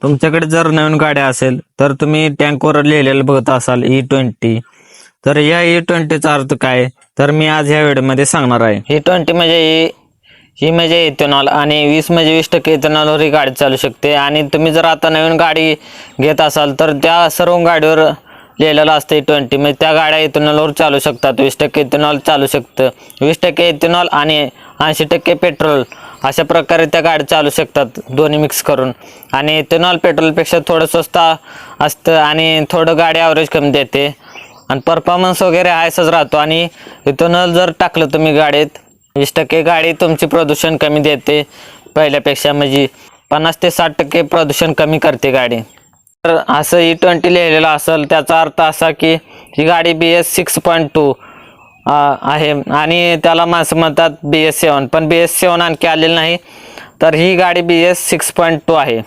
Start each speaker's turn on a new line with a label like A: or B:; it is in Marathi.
A: तुमच्याकडे जर नवीन गाडी असेल तर तुम्ही टँकवर लिहिलेलं बघत असाल E20. तर या E20चा अर्थ काय तर मी आज ह्या व्हिडिओमध्ये सांगणार आहे. E20 म्हणजे ही म्हणजे इथेनॉल आणि 20 म्हणजे 20% इथेनॉलवर ही गाडी चालू शकते. आणि तुम्ही जर आता नवीन गाडी घेत असाल तर त्या सर्व गाडीवर लिहिलेलं असतं E20 म्हणजे त्या गाड्या इथेनॉलवर चालू शकतात. 20% इथेनॉल चालू शकतं. 20% इथेनॉल आणि 80% पेट्रोल अशा प्रकारे त्या गाड्या चालू शकतात दोन्ही मिक्स करून. आणि इथेनॉल पेट्रोलपेक्षा थोडं स्वस्त असतं आणि थोडं गाडी ॲव्हरेज कमी देते आणि परफॉर्मन्स वगैरे हायसच राहतो. आणि इथेनॉल जर टाकलं तुम्ही गाडीत 20% गाडी तुमची प्रदूषण कमी देते पहिल्यापेक्षा, म्हणजे 50 ते 60% प्रदूषण कमी करते गाडी. तर असं E20 लिहिलेलं असेल त्याचा अर्थ असा की ही गाडी BS 6.2 आहे आणि त्याला माणसं म्हणतात BS 7, पण BS 7 आणखी आलेलं नाही. तर ही गाडी BS 6.2 आहे.